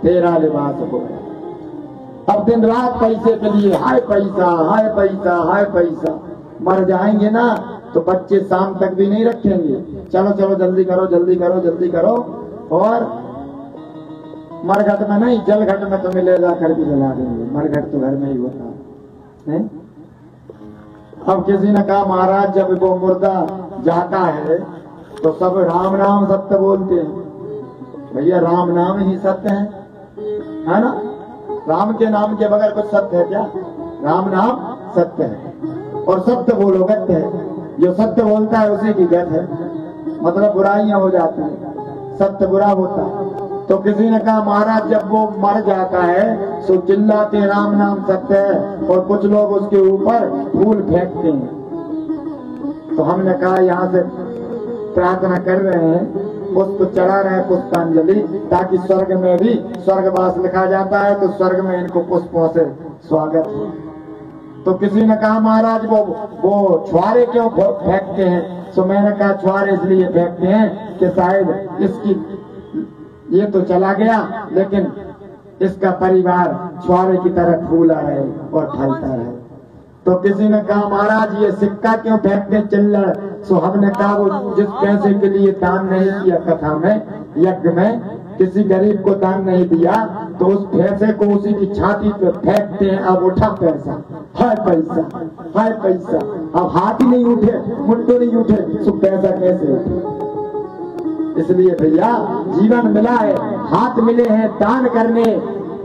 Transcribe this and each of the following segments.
तेरा लिबास हो गया। अब दिन रात पैसे के लिए हाय पैसा हाय पैसा हाय पैसा, मर जाएंगे ना तो बच्चे शाम तक भी नहीं रखेंगे, चलो चलो जल्दी करो जल्दी करो जल्दी करो, और मरघट में नहीं जलघट में तुम्हें ले जाकर के जला देंगे। मरघट तो घर में ही होता है। अब किसी ने कहा महाराज जब वो मुर्दा जाता है तो सब राम नाम सत्य बोलते हैं। भैया राम नाम ही सत्य है ना? राम के नाम के बगैर कुछ सत्य है क्या? राम नाम सत्य है, और सत्य बोलो गत्य है। जो सत्य बोलता है उसी की गत है, मतलब बुराइयां हो जाती है, सत्य बुरा होता है। तो किसी ने कहा महाराज जब वो मर जाता है तो चिल्लाते राम नाम सत्य है, और कुछ लोग उसके ऊपर फूल फेंकते हैं। तो हमने कहा यहाँ से प्रार्थना कर रहे हैं, पुष्प चढ़ा रहे हैं पुष्पांजलि, ताकि स्वर्ग में भी स्वर्गवास लिखा जाता है तो स्वर्ग में इनको पुष्पों से स्वागत हो। तो किसी ने कहा महाराज वो छुआरे क्यों फेंकते हैं? तो मैंने कहा छुआरे इसलिए फेंकते हैं कि शायद इसकी ये तो चला गया लेकिन इसका परिवार छुआरे की तरह फूला रहे और फलता रहे। तो किसी ने कहा महाराज ये सिक्का क्यों फेंकते चिल्लड़? सो हमने कहा वो जिस पैसे के लिए दान नहीं किया कथा में यज्ञ में, किसी गरीब को दान नहीं दिया तो उस पैसे को उसी की छाती पे फेंकते हैं। अब उठा पैसा, हाय पैसा हाय पैसा, अब हाथ ही नहीं उठे मुंडो नहीं उठे तो पैसा कैसे उठे? इसलिए भैया जीवन मिला है, हाथ मिले हैं दान करने,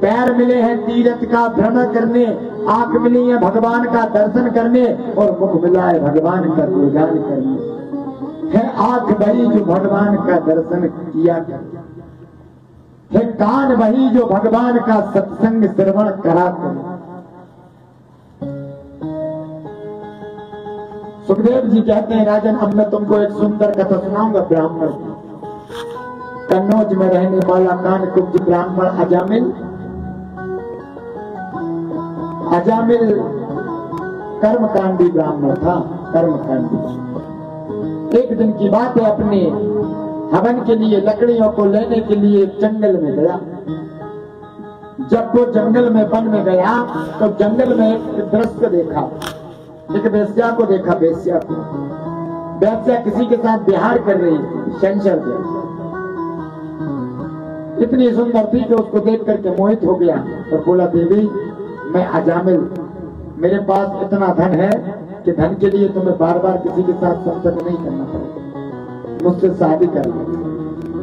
पैर मिले हैं तीर्थ का भ्रमण करने, आंख मिली है भगवान का दर्शन करने, और मुख मिला है भगवान का गुणगान करने। है आंख वही जो भगवान का दर्शन किया, है कान वही जो भगवान का सत्संग श्रवण करा करे। सुखदेव जी कहते हैं राजन अब मैं तुमको एक सुंदर कथा सुनाऊंगा ब्राह्मण की। कन्नौज में रहने वाला कान कुब्ज ब्राह्मण अजामिल कर्मकांडी ब्राह्मण था, कर्मकांडी। एक दिन की बात है, अपने हवन के लिए लकड़ियों को लेने के लिए जंगल में गया। जब वो जंगल में वन में गया तो जंगल में एक दृश्य देखा, एक वेश्या को देखा। वेश्या किसी के साथ विहार कर रही थी, शंकर से इतनी सुंदर थी कि उसको देख करके मोहित हो गया और बोला देवी मैं अजामिल, मेरे पास इतना धन है कि धन के लिए तुम्हें बार बार किसी के साथ संपर्क नहीं करना पड़ेगा, मुझसे शादी कर लो।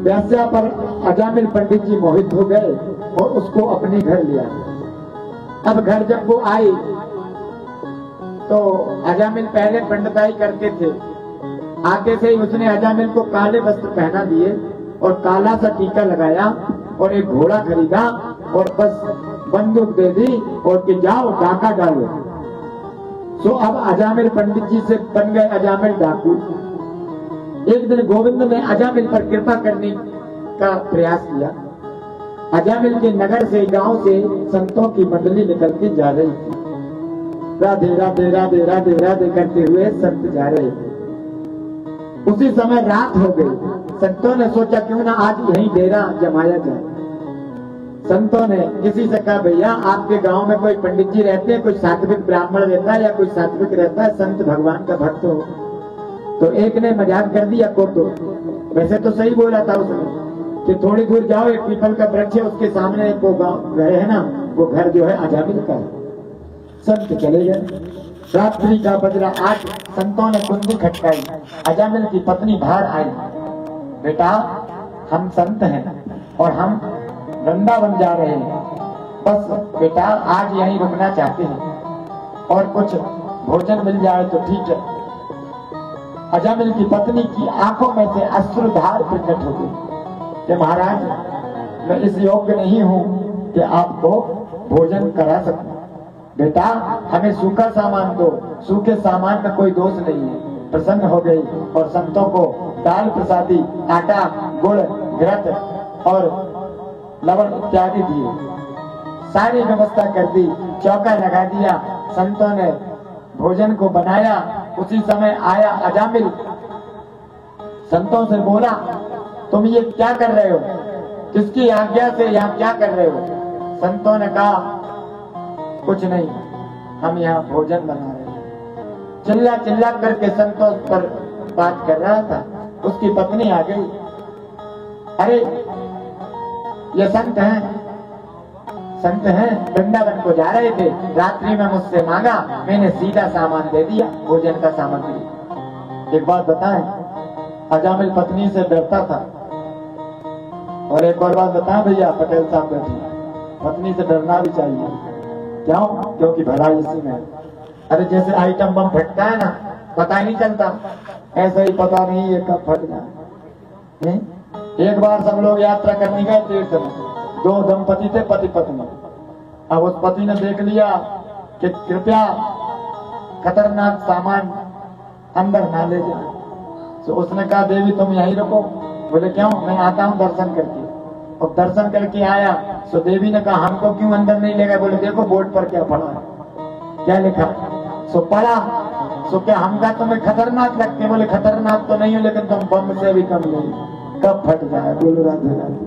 वैसा पर अजामिल पंडित जी मोहित हो गए और उसको अपने घर लिया। अब घर जब वो आई तो अजामिल पहले पंडिताई करते थे, आते से ही उसने अजामिल को काले वस्त्र पहना दिए और काला सा टीका लगाया और एक घोड़ा खरीदा और बस बंदूक दे दी और कि जाओ डाका डालो। सो अब अजामिल पंडित जी से बन गए अजामिल डाकू। एक दिन गोविंद ने अजामिल पर कृपा करने का प्रयास किया। अजामिल के नगर से गांव से संतों की मंडली निकलती जा रही थी। राधे राधे राधे राधे राधे करते हुए संत जा रहे थे। उसी समय रात हो गई। संतों ने सोचा क्यों ना आज यहीं डेरा जमाया जाए। संतों ने किसी से कहा भैया आपके गांव में कोई पंडित जी रहते हैं, कोई सात्विक ब्राह्मण रहता है या कोई सात्विक रहता है, संत भगवान का भक्त हो। तो एक ने मजाक कर दिया को, तो वैसे तो सही बोला था उसने कि थोड़ी दूर जाओ एक पीपल का वृक्ष है उसके सामने वो गाँव है ना, वो घर जो है अजामिल का है। संत चले गए। रात्रि का बजरा 8। संतों ने कुंडी खटकाई। अजामिल की पत्नी बाहर आई। बेटा हम संत हैं और हम वृंदावन जा रहे हैं, बस बेटा आज यहीं रुकना चाहते हैं और कुछ भोजन मिल जाए तो ठीक है। अजामिल की पत्नी की आंखों में से अश्रुधार प्रकट हो गई कि महाराज मैं इस योग्य नहीं हूं कि आपको भोजन करा सकूं। बेटा हमें सूखा सामान दो। सूखे सामान में कोई दोष नहीं है। प्रसन्न हो गई और संतों को दाल प्रसादी, आटा, गुड़, घृत और लवण इत्यादि दिए। सारी व्यवस्था कर दी, चौका लगा दिया। संतों ने भोजन को बनाया। उसी समय आया अजामिल। संतों से बोला तुम ये क्या कर रहे हो? किसकी आज्ञा से यहाँ क्या कर रहे हो? संतों ने कहा कुछ नहीं, हम यहाँ भोजन बना रहे हैं। चिल्ला चिल्ला करके संतों पर बात कर रहा था। उसकी पत्नी आ गई, अरे ये संत हैं, वृंदावन को जा रहे थे, रात्रि में मुझसे मांगा, मैंने सीधा सामान दे दिया, भोजन का सामग्री। एक बात बताएं, अजामिल पत्नी से डरता था। और एक और बात बताएं भैया, पटेल साहब बैठे, पत्नी से डरना भी चाहिए। क्यों? क्योंकि भला इसी में। अरे जैसे आइटम बम फटता है ना, पता नहीं चलता, ऐसा ही पता नहीं ये कब फट गया। एक बार सब लोग यात्रा करने गए तीर्थ में, 2 दंपति थे, पति पत्नी। अब उस पति ने देख लिया कि कृपया खतरनाक सामान अंदर ना ले जाए, तो उसने कहा देवी तुम यहीं रुको। बोले क्यों? मैं आता हूँ दर्शन करके। और दर्शन करके आया, तो देवी ने कहा हमको क्यों अंदर नहीं ले गए? बोले देखो बोर्ड पर क्या पढ़ा है, क्या लिखा? सो पढ़ा, सो क्या हमका तुम्हें खतरनाक लगते? बोले खतरनाक तो नहीं हो, लेकिन तुम बम से भी कम नहीं। कब फट जाए? बोलो राधे राधे।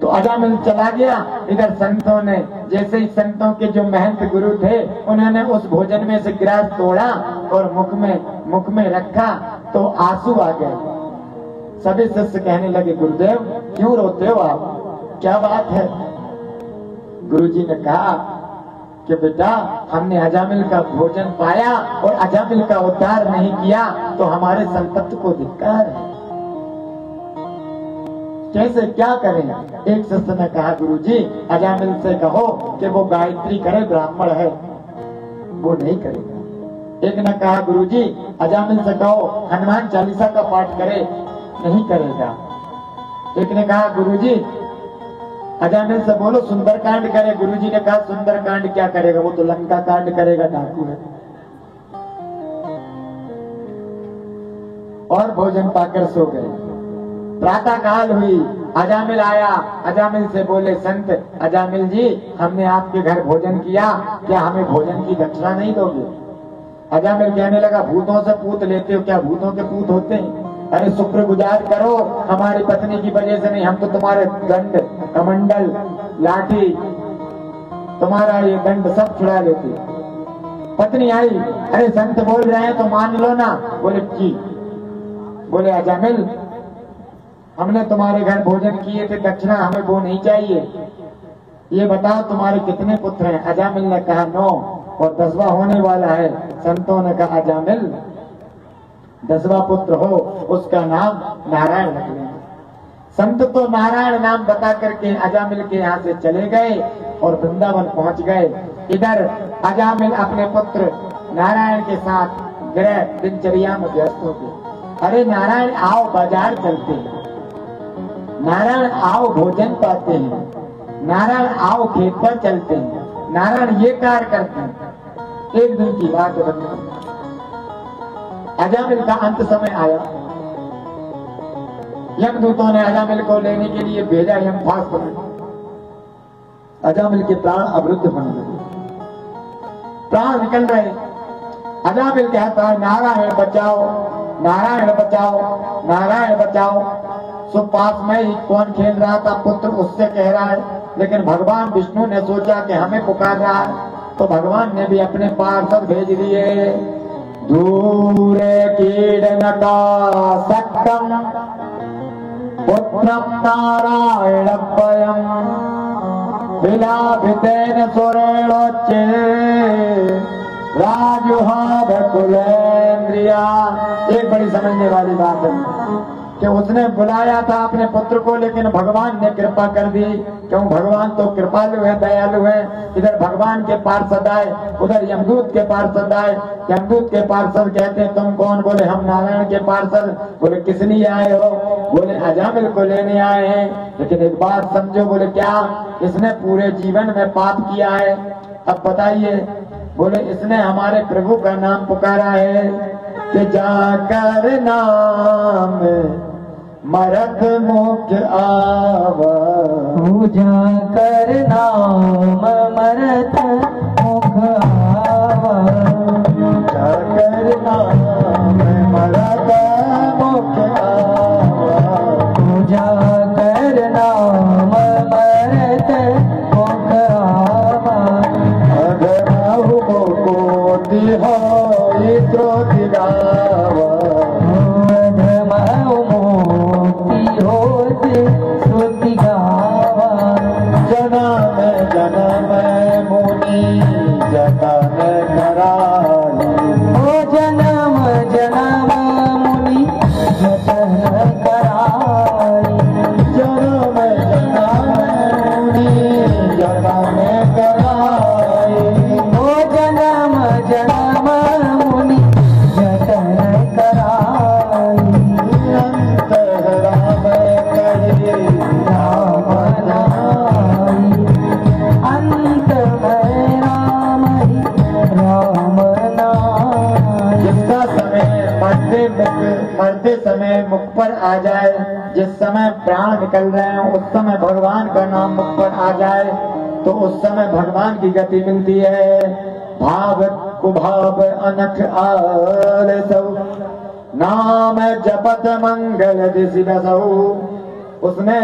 तो अजामिल चला गया। इधर संतों ने, जैसे ही संतों के जो महंत गुरु थे, उन्होंने उस भोजन में से ग्रास तोड़ा और मुख में रखा, तो आंसू आ गए। सभी शिष्य कहने लगे गुरुदेव क्यों रोते हो आप, क्या बात है? गुरुजी ने कहा कि बेटा हमने अजामिल का भोजन पाया और अजामिल का उद्धार नहीं किया तो हमारे संपत्ति को धिक्कार है। कैसे क्या करें? एक शिष्य ने कहा गुरुजी अजामिल से कहो कि वो गायत्री करे, ब्राह्मण है, वो नहीं करेगा। एक ने कहा गुरुजी अजामिल से कहो हनुमान चालीसा का पाठ करे, नहीं करेगा। एक ने कहा गुरुजी अजामिल से बोलो सुंदरकांड करे। गुरुजी ने कहा सुंदरकांड क्या करेगा, वो तो लंका कांड करेगा, डाकू है। और भोजन पाकर सो गए। प्रातः काल हुई, अजामिल आया। अजामिल से बोले संत अजामिल जी हमने आपके घर भोजन किया, क्या हमें भोजन की दक्षिणा नहीं दोगे? अजामिल कहने लगा भूतों से पूत लेते हो क्या? भूतों के पूत होते हैं? अरे शुक्रगुजार करो, हमारी पत्नी की वजह से नहीं, हम तो तुम्हारे दंड कमंडल लाठी तुम्हारा ये दंड सब छुड़ा लेते। पत्नी आई, अरे संत बोल रहे हैं तो मान लो ना। बोले जी। बोले अजामिल हमने तुम्हारे घर भोजन किए थे, दक्षिणा हमें वो नहीं चाहिए, ये बताओ तुम्हारे कितने पुत्र हैं? अजामिल ने कहा 9 और 10वां होने वाला है। संतों ने कहा अजामिल 10वां पुत्र हो उसका नाम नारायण रख लेना। संत तो नारायण नाम बता करके अजामिल के यहाँ से चले गए और वृंदावन पहुंच गए। इधर अजामिल अपने पुत्र नारायण के साथ गृह दिनचर्या में व्यस्त हो गए। अरे नारायण आओ बाजार चलते हैं, नारायण आओ भोजन पाते हैं, नारायण आओ खेत पर चलते हैं, नारायण ये कार्य करते हैं। एक दिन की बात है, अजामिल का अंत समय आया। यमदूतों ने अजामिल को लेने के लिए भेजा यमफास पर। अजामिल के प्राण अवरुद्ध होने लगे, प्राण निकल रहे। अजामिल कहता है नारायण बचाओ, नारायण बचाओ, नारायण बचाओ। सो पास में ही कौन खेल रहा था, पुत्र उससे कह रहा है। लेकिन भगवान विष्णु ने सोचा कि हमें पुकार रहा है, तो भगवान ने भी अपने पार्षद भेज दिए। दूरे कीड़नका सक्तम पुत्रम नारायणपयम विलाभितेन सुरेणोच्चे राजुहाभ कुलेन्द्रिया। एक बड़ी समझने वाली बात है कि उसने बुलाया था अपने पुत्र को, लेकिन भगवान ने कृपा कर दी। क्यों? भगवान तो कृपालु है, दयालु है। इधर भगवान के पार्षद आए, उधर यमदूत के पार्षद आए। यमदूत के पार्षद कहते हैं तुम कौन? बोले हम नारायण के पार्षद। बोले किस लिए आए हो? बोले अजामिल को लेने आए हैं। लेकिन एक बात समझो। बोले क्या? इसने पूरे जीवन में पाप किया है, अब बताइए। बोले इसने हमारे प्रभु का नाम पुकारा है कि जाकर नाम मरद मुख्य आवा, जाकर नाम मरद मुख्य आवा, जाकर नाम मरद मुख्य आवा, पर आ जाए, जिस समय प्राण निकल रहे हैं उस समय भगवान का नाम मुख पर आ जाए तो उस समय भगवान की गति मिलती है। भाव कुभाव अनख आल सब नाम जपत मंगल दिशि दसहु। उसने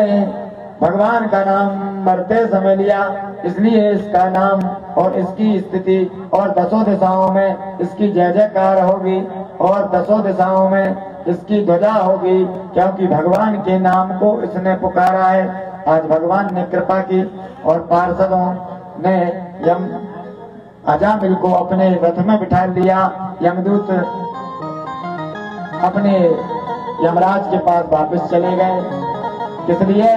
भगवान का नाम मरते समय लिया, इसलिए इसका नाम और इसकी स्थिति और दसों दिशाओं में इसकी जय जयकार होगी और दसों दिशाओं में इसकी ध्वजा होगी, क्योंकि भगवान के नाम को इसने पुकारा है। आज भगवान ने कृपा की और पार्षदों ने यम अजामिल को अपने रथ में बिठा लिया। यमदूत अपने यमराज के पास वापस चले गए। किस लिए?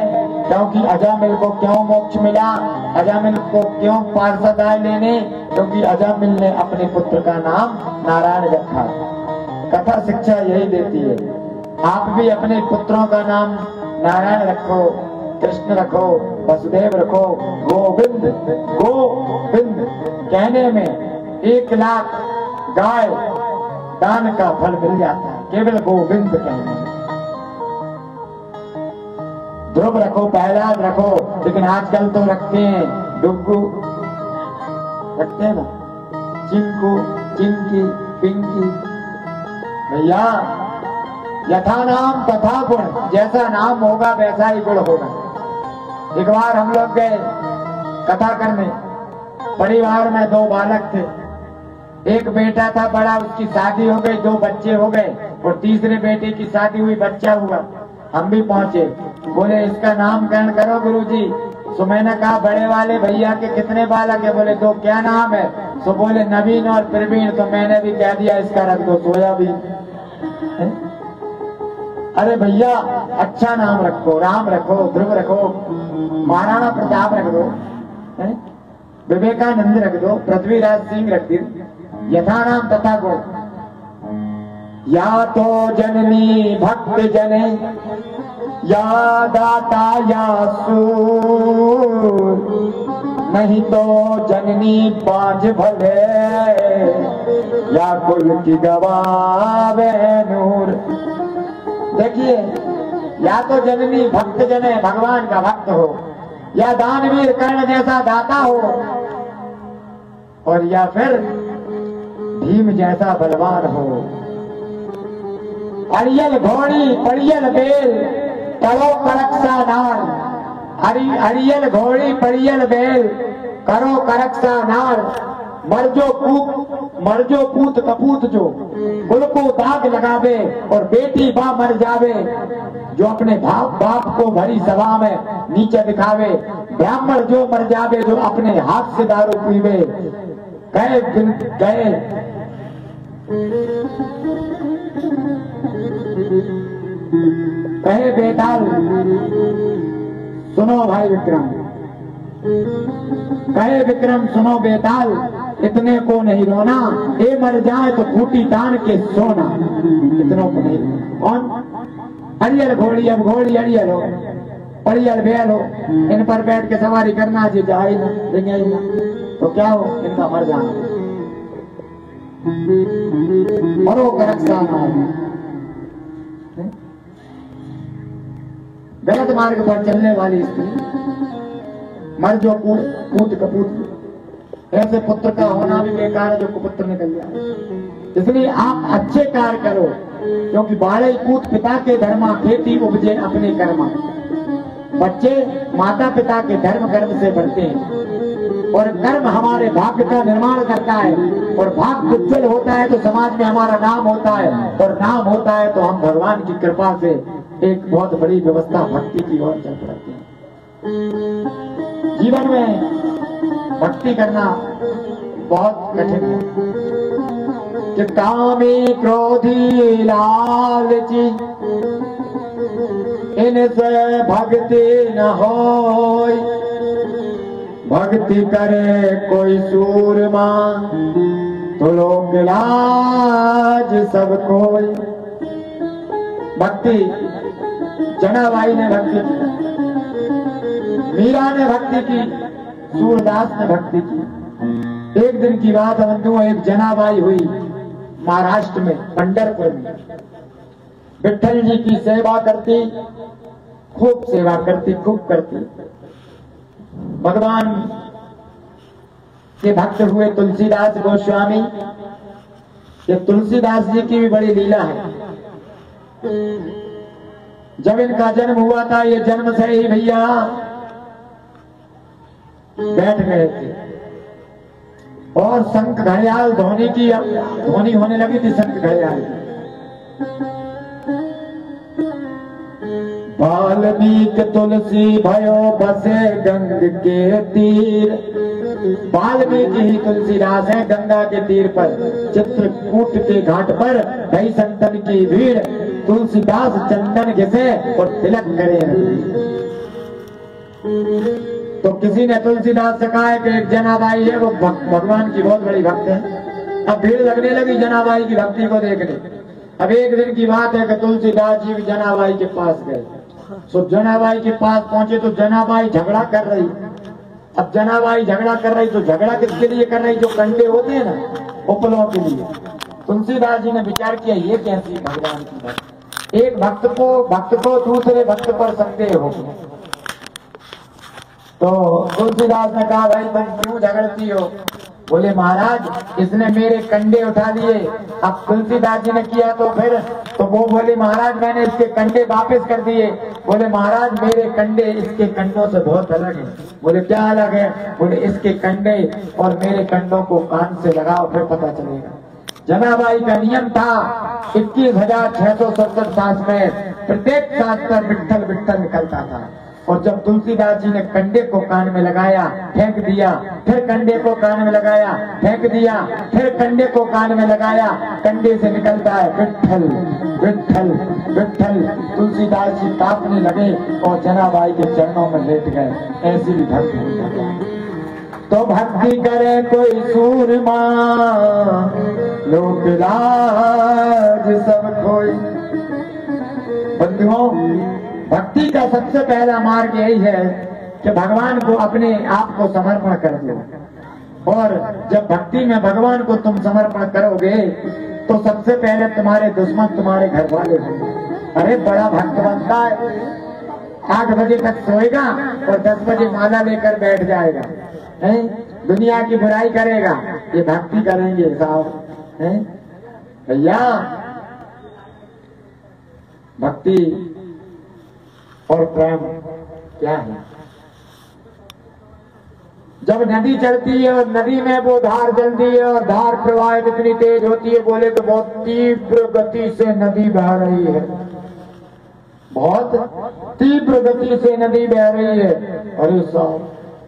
क्योंकि अजामिल को क्यों मोक्ष मिला, अजामिल को क्यों पार्षद आए लेने? क्योंकि अजामिल ने अपने पुत्र का नाम नारायण रखा। कथा शिक्षा यही देती है, आप भी अपने पुत्रों का नाम नारायण रखो, कृष्ण रखो, वसुदेव रखो, गोविंद। गोविंद कहने में 1 लाख गाय दान का फल मिल जाता है, केवल गोविंद कहने में। ध्रुव रखो, प्रहलाद रखो, लेकिन आजकल तो रखते हैं डुग्गू, रखते हैं ना, चिंकू, चिंकी, पिंकी। भैया यथा नाम तथा गुण, जैसा नाम होगा वैसा ही गुण होगा। एक बार हम लोग गए कथा करने, परिवार में 2 बालक थे। एक बेटा था बड़ा, उसकी शादी हो गई, 2 बच्चे हो गए, और तीसरे बेटे की शादी हुई, बच्चा हुआ। हम भी पहुंचे, बोले इसका नामकरण करो गुरुजी। सो मैंने कहा बड़े वाले भैया के कितने बालक है? बोले 2। क्या नाम है? सो बोले नवीन और प्रवीण। तो मैंने भी कह दिया इसका रख दो सोयाबीन। अरे भैया अच्छा नाम रखो, राम रखो, ध्रुव रखो, महाराणा प्रताप रख दो, विवेकानंद रख दो, पृथ्वीराज सिंह रख दो। यथा नाम तथा गुण। या तो जननी भक्त जने, या दाता या सूर, नहीं तो जननी बांझ भले, या कुल की गवावे नूर। देखिए, या तो जननी भक्त जने, भगवान का भक्त हो, या दानवीर कर्ण जैसा दाता हो, और या फिर भीम जैसा बलवान हो। अरियल घोड़ी पड़ियल बेल, करो करक्सा नार। अरियल घोड़ी पड़ियल बेल, करो करक्सा नार। मर जो पूत कपूत जो, गुल को दाग लगावे और बेटी बा मर जावे। जो अपने बाप को भरी सभा में नीचे दिखावे। ब्राह्मण जो मर जावे, जो अपने हाथ से दारू पीवे। गए कहे बेताल, सुनो भाई विक्रम, कहे विक्रम सुनो बेताल, इतने को नहीं रोना, ये मर जाए तो खूटी तान के सोना। इतनों को नहीं रोना। कौन? अड़ियल घोड़ी, अब घोड़ी अड़ियल हो, अड़ियल बैल हो, इन पर बैठ के सवारी करना जी जाए ना, देंगे ना, तो क्या हो, इनका मर जाना। मरो करक्सा नार। गलत मार्ग पर चलने वाली स्त्री, मर जो पूत कपूत। ऐसे पुत्र का होना भी बेकार है जो कुपुत्र निकल जाए। इसलिए आप अच्छे कार्य करो, क्योंकि बाड़े पूत पिता के धर्मा, खेती उपजे अपने कर्मा। बच्चे माता पिता के धर्म कर्म से बढ़ते हैं, और कर्म हमारे भाग्य का निर्माण करता है, और भाग्य उज्जवल होता है तो समाज में हमारा नाम होता है, और नाम होता है तो हम भगवान की कृपा से एक बहुत बड़ी व्यवस्था भक्ति की ओर चल पड़ती है। जीवन में भक्ति करना बहुत कठिन है कि कामी क्रोधी लालची, इनसे भक्ति न होय। भक्ति करे कोई सूरमा, तो लोग लाज सब कोई। भक्ति जनाबाई ने भक्ति की, मीरा ने भक्ति की, सूरदास ने भक्ति की। एक दिन की बात है, एक जनाबाई हुई महाराष्ट्र में, पंढरपुर में। विठल जी की सेवा करती, खूब सेवा करती, खूब करती। भगवान के भक्त हुए तुलसीदास गोस्वामी। ये तुलसीदास जी की भी बड़ी लीला है। जब इनका जन्म हुआ था, ये जन्म से ही भैया बैठ गए थे और शंख घड़ियाल ध्वनि होने लगी थी। शंख घड़ियाल वाल्मीकि तुलसी भयो बसे गंग के तीर। वाल्मीकि ही तुलसीदास है, गंगा के तीर पर चित्रकूट के घाट पर कई संतन की भीड़। तुलसीदास चंदन घिसे और तिलक करे। तो किसी ने तुलसीदास से कहा है कि एक जनाबाई है, वो भगवान की बहुत बड़ी भक्त है। अब भीड़ लगने लगी जनाबाई की भक्ति को देखने। अब एक दिन की बात है कि तुलसीदास जी जनाबाई के पास गए। तो जनाबाई के पास पहुंचे तो जनाबाई झगड़ा कर रही। अब जनाबाई झगड़ा कर रही तो झगड़ा किसके लिए कर रही? जो कंडे होते हैं ना, उपलों के लिए। तुलसीदास जी ने विचार किया, ये कैसी भगवान की भक्त। एक भक्त को दूसरे भक्त पर संदेह हो। तो तुलसीदास ने कहा, भाई तुम क्यों झगड़ती हो? बोले महाराज इसने मेरे कंडे उठा लिए। अब तुलसीदास जी ने किया तो फिर तो वो बोले महाराज मैंने इसके कंडे वापस कर दिए। बोले महाराज मेरे कंडे इसके कंडों से बहुत अलग है। बोले क्या अलग है? बोले इसके कंडे और मेरे कंडों को कान से लगाओ फिर पता चलेगा। जनाबाई का नियम था 21,667 सांस में प्रत्येक सांस पर विट्ठल विट्ठल निकलता था। और जब तुलसीदास जी ने कंडे को कान में लगाया, फेंक दिया, फिर कंडे को कान में लगाया, फेंक दिया, फिर कंडे को कान में लगाया, कंडे से निकलता है विट्ठल विट्ठल विट्ठल। तुलसीदास जी कांपने लगे और जनाबाई के चरणों में लेट गए। ऐसी भी भक्ति। तो भक्ति करे कोई सूरमा, लोक लाज सब खोई। बंधुओं, भक्ति का सबसे पहला मार्ग यही है कि भगवान को अपने आप को समर्पण कर दो। और जब भक्ति में भगवान को तुम समर्पण करोगे तो सबसे पहले तुम्हारे दुश्मन तुम्हारे घर वाले होंगे। अरे बड़ा भक्त बनता है, 8 बजे तक सोएगा और 10 बजे माला लेकर बैठ जाएगा, है? दुनिया की बुराई करेगा। ये भक्ति करेंगे साहब, है भैया? भक्ति और प्रेम क्या है? जब नदी चलती है और नदी में वो धार चलती है और धार प्रवाहित इतनी तेज होती है, बोले तो बहुत तीव्र गति से नदी बह रही है, बहुत तीव्र गति से नदी बह रही है। अरे साहब,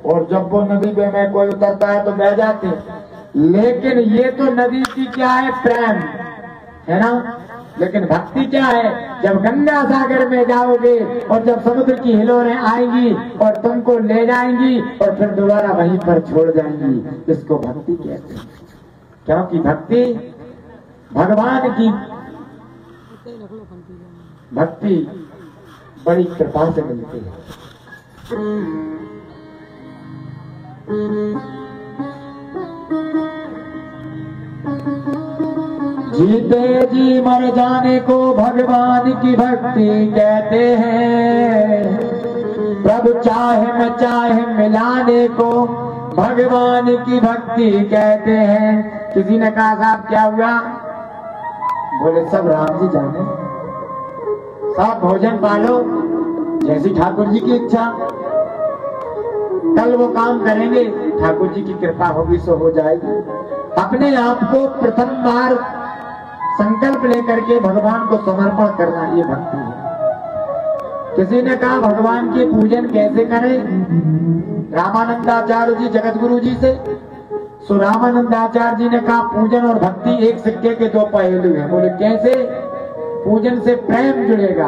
और जब वो नदी में कोई उतरता है तो बह जाती। लेकिन ये तो नदी की क्या है? प्रेम है ना। लेकिन भक्ति क्या है? जब गंगा सागर में जाओगे और जब समुद्र की हिलोरें आएंगी और तुमको ले जाएंगी और फिर दोबारा वहीं पर छोड़ जाएंगी, इसको भक्ति कहते हैं। क्योंकि भक्ति भगवान की भक्ति बड़ी कृपा से मिलती है। जीते जी मर जाने को भगवान की भक्ति कहते हैं। प्रभु चाहे न चाहे मिलाने को भगवान की भक्ति कहते हैं। किसी ने कहा साहब क्या हुआ? बोले सब राम जी जाने, साथ भोजन पालो जैसी ठाकुर जी की इच्छा। कल वो काम करेंगे, ठाकुर जी की कृपा होगी सो हो जाएगी। अपने आप को प्रथम बार संकल्प लेकर के भगवान को समर्पण करना, ये भक्ति है। किसी ने कहा भगवान के पूजन कैसे करें? रामानंदाचार्य जी जगतगुरु जी से। सो रामानंदाचार्य जी ने कहा पूजन और भक्ति एक सिक्के के 2 पहलू हैं। बोले कैसे? पूजन से प्रेम जुड़ेगा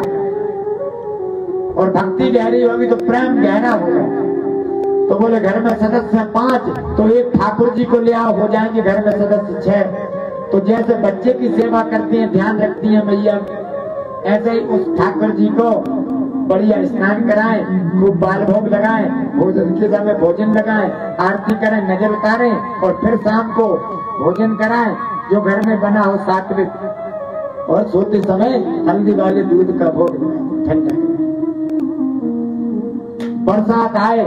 और भक्ति गहरी होगी तो प्रेम गहरा होगा। तो बोले घर में सदस्य 5 तो एक ठाकुर जी को ले आओ, हो जाएंगे घर में सदस्य 6। तो जैसे बच्चे की सेवा करती हैं, ध्यान रखती हैं मैया, ऐसे ही उस ठाकुर जी को बढ़िया स्नान कराएं, खूब बाल भोग लगाएं, भोजन के समय भोजन लगाएं, आरती करें, नजर उतारें और फिर शाम को भोजन कराएं जो घर में बना हो सात्विक। और सोते समय हल्दी वाले दूध का भोग ठंडा। बरसात आए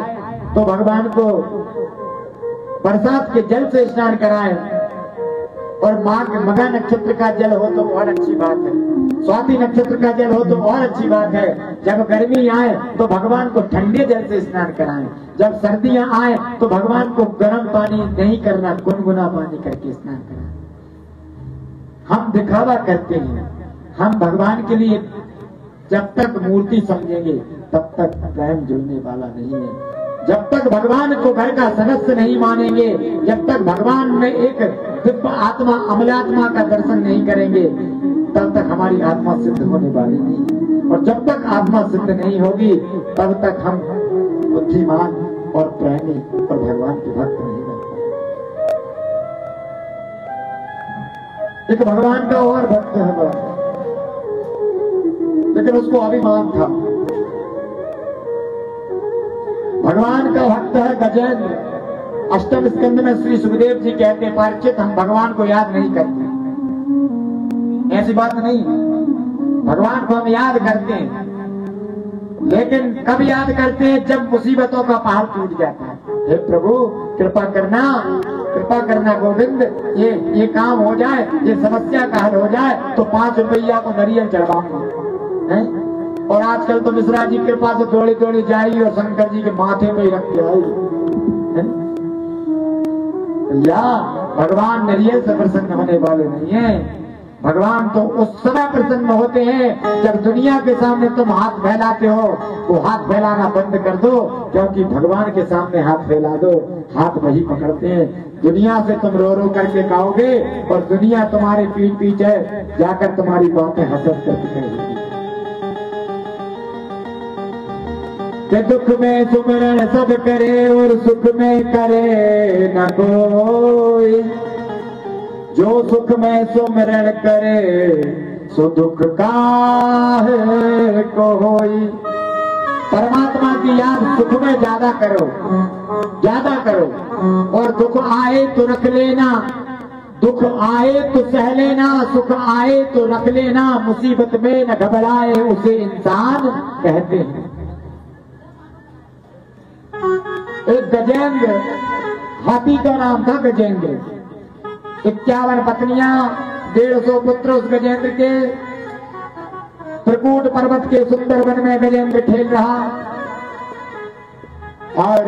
तो भगवान को बरसात के जल से स्नान कराएं, और मघा नक्षत्र का जल हो तो बहुत अच्छी बात है, स्वाति नक्षत्र का जल हो तो बहुत अच्छी बात है। जब गर्मी आए तो भगवान को ठंडे जल से स्नान कराएं, जब सर्दियां आए तो भगवान को गर्म पानी नहीं करना, गुनगुना पानी करके स्नान कराएं। हम दिखावा करते हैं, हम भगवान के लिए जब तक मूर्ति समझेंगे तब तक प्रेम जुड़ने वाला नहीं है। जब तक भगवान को घर का सदस्य नहीं मानेंगे, जब तक भगवान में एक दिव्य आत्मा अमलात्मा का दर्शन नहीं करेंगे, तब तक हमारी आत्मा सिद्ध होने वाली नहीं। और जब तक आत्मा सिद्ध नहीं होगी तब तक हम बुद्धिमान और प्रेमी और भगवान के भक्त नहीं बन पाएंगे। एक भगवान का और भक्त है, लेकिन उसको अभिमान था। भगवान का भक्त है गजेंद्र। अष्टम स्कंद में श्री सुखदेव जी कहते हैं, परीक्षित हम भगवान को याद नहीं करते। ऐसी बात नहीं, भगवान को हम याद करते हैं, लेकिन कब याद करते हैं? जब मुसीबतों का पहाड़ टूट जाता है। हे प्रभु कृपा करना गोविंद, ये काम हो जाए, ये समस्या का हल हो जाए तो 5 रुपया को नरियल चढ़वाऊंगा। और आजकल तो मिश्रा जी कृपा से दौड़ी दौड़ी जाएगी और शंकर जी के माथे में ही रख के आएगी। या भगवान नरियल से प्रसन्न होने वाले नहीं है। भगवान तो उस समय प्रसन्न होते हैं जब दुनिया के सामने तुम हाथ फैलाते हो, वो हाथ फैलाना बंद कर दो, क्योंकि भगवान के सामने हाथ फैला दो, हाथ वही पकड़ते हैं। दुनिया से तुम रो रो करके गाओगे और दुनिया तुम्हारे पीठ पीछे जाकर तुम्हारी बातें हंसत करती रहेगी। दुख में सुमरण सब करे और सुख में करे न कोई, जो सुख में सुमरण करे सो दुख काहे को होई। परमात्मा की याद सुख में ज्यादा करो और दुख आए तो रख लेना, दुख आए तो सह लेना, सुख आए तो रख लेना, मुसीबत में न घबराए उसे इंसान कहते हैं। एक गजेंद्र, हाथी का नाम था गजेंद्र, 51 पत्नियां, 150 पुत्र उस गजेंद्र के। त्रिकूट पर्वत के सुंदर वन में गजेंद्र खेल रहा और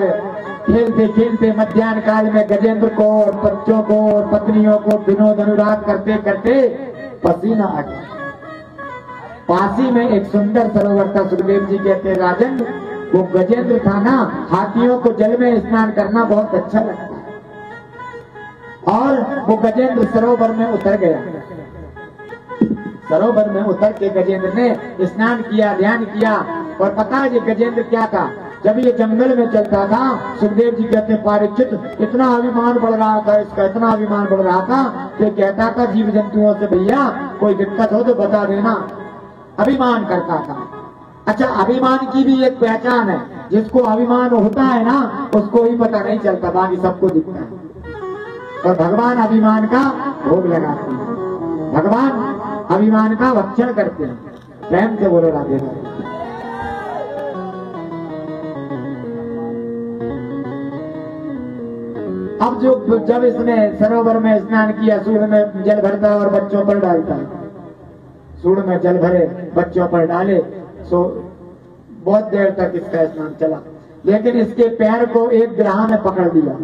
खेलते खेलते मध्याह्न काल में गजेंद्र को और बच्चों को और पत्नियों को विनोद अनुराग करते करते पसीना आ गया। पासी में एक सुंदर सरोवर था। सुखदेव जी कहते हैं, राजन वो गजेंद्र था ना, हाथियों को जल में स्नान करना बहुत अच्छा लगता है। और वो गजेंद्र सरोवर में उतर गया। सरोवर में उतर के गजेंद्र ने स्नान किया, ध्यान किया। और पता है ये गजेंद्र क्या था? जब ये जंगल में चलता था, सुखदेव जी कहते हैं, परीक्षित इतना अभिमान बढ़ रहा था इसका, इतना अभिमान बढ़ रहा था कि कहता था जीव जंतुओं से, भैया कोई दिक्कत हो तो बता देना। अभिमान करता था। अच्छा, अभिमान की भी एक पहचान है, जिसको अभिमान होता है ना उसको ही पता नहीं चलता, बाकी सबको दिखता है। और भगवान अभिमान का भोग लगाते हैं, भगवान अभिमान का भक्षण करते हैं। प्रेम से बोलो राधे राधे। अब जब इसने सरोवर में स्नान किया, सूर्य में जल भरता और बच्चों पर डालता, सूर्य में जल भरे बच्चों पर डाले, सो बहुत देर तक इसका स्नान चला। लेकिन इसके पैर को एक ग्रह ने पकड़ लिया।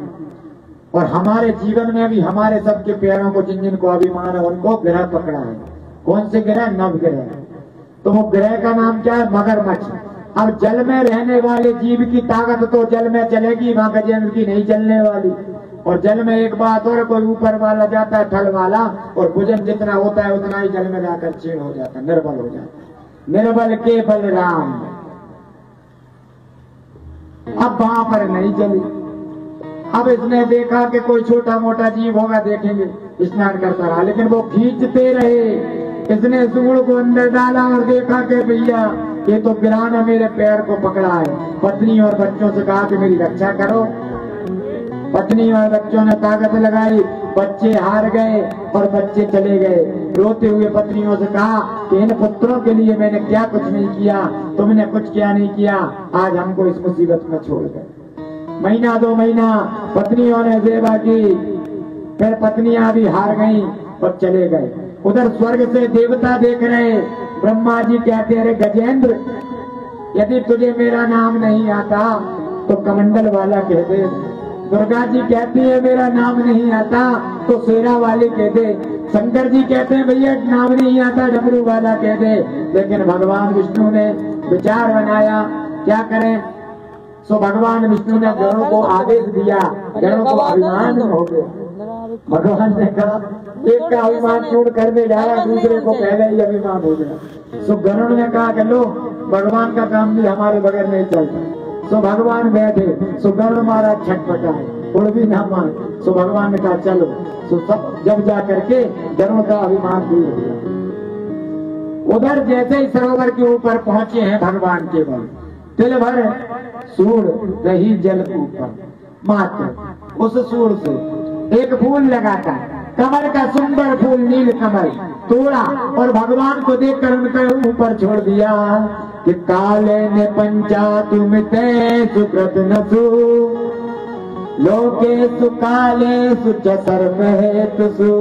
और हमारे जीवन में भी हमारे सबके पैरों को, जिन जिनको अभिमान है उनको ग्रह पकड़ा है। कौन से ग्रह? नवग्रह। तो वो ग्रह का नाम क्या है? मगरमच्छ। अब जल में रहने वाले जीव की ताकत तो जल में चलेगी, वहां गजेंद्र की नहीं चलने वाली। और जल में एक बात और, कोई ऊपर वाला जाता है थल वाला, और भोजन जितना होता है उतना ही जल में जाकर क्षीण हो जाता है, निर्बल हो जाता है। निर्बल के बलराम। अब वहां पर नहीं चली। अब इसने देखा कि कोई छोटा मोटा जीव होगा, देखेंगे, स्नान करता रहा, लेकिन वो खींचते रहे। इसने सूढ़ को अंदर डाला और देखा कि भैया ये तो गिरा ने मेरे पैर को पकड़ा है। पत्नी और बच्चों से कहा कि मेरी रक्षा करो। पत्नी और बच्चों ने ताकत लगाई, बच्चे हार गए और बच्चे चले गए। रोते हुए पत्नियों से कहा कि इन पुत्रों के लिए मैंने क्या कुछ नहीं किया, तुमने कुछ क्या नहीं किया, आज हमको इस मुसीबत में छोड़ गए। महीना 2 महीना पत्नियों ने सेवा की, फिर पत्नियां भी हार गईं और चले गए। उधर स्वर्ग से देवता देख रहे, ब्रह्मा जी कहते अरे गजेंद्र, यदि तुझे मेरा नाम नहीं आता तो कमंडल वाला कह दे। दुर्गा जी कहती है मेरा नाम नहीं आता तो शेरा वाले कह दे। शंकर जी कहते हैं भैया नाम नहीं आता डमरू वाला कह दे। लेकिन भगवान विष्णु ने विचार बनाया क्या करें। सो भगवान विष्णु ने गणों को आदेश दिया, गणों को अभिमान हो गया। भगवान ने कहा एक का अभिमान चूड़ करने जा रहा, दूसरे को पहले ही अभिमान हो गया। सो गणों ने कहा कि लो भगवान का काम भी हमारे बगैर नहीं चलता। सो भगवान बैठे, सो गरुड़ मारा छटपटा, उड़ भी ना मान। सो भगवान ने कहा चलो। सो सब जब जा करके गरुड़ का अभिमान दूर हो गया। उधर जैसे ही सरोवर के ऊपर पहुंचे हैं भगवान के बल, तिल भर सूर रही जल ऊपर, मात्र उस सूर से एक फूल लगाता, कमल का सुंदर फूल नील कमल तोड़ा और भगवान को देखकर उनके ऊपर छोड़ दिया कि काले ने पंचा तुम ते सुकृत नसु लोके सुकाले सुच सर्वहेतुषु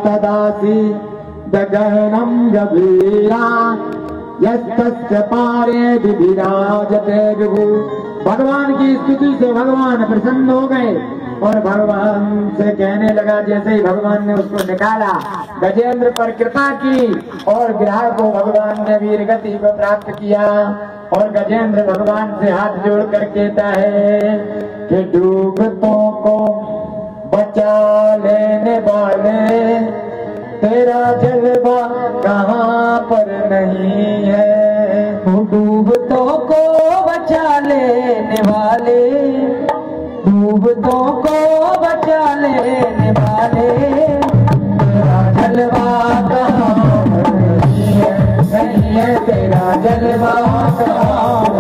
तदासी दगनम गभीरा यस्तस्य पारे विराजते विभु। भगवान की स्तुति से भगवान प्रसन्न हो गए और भगवान से कहने लगा, जैसे ही भगवान ने उसको निकाला गजेंद्र पर कृपा की और गिरह को भगवान ने वीर गति को प्राप्त किया। और गजेंद्र भगवान से हाथ जोड़ कर कहता है कि डूबतों को बचा लेने वाले तेरा जलवा कहाँ पर नहीं है। डूबतों को बचा लेने वाले, डूबतों को बचा लेने वाले तेरा जलवा कहाँ पर नहीं है, नहीं है तेरा जलवा कहाँ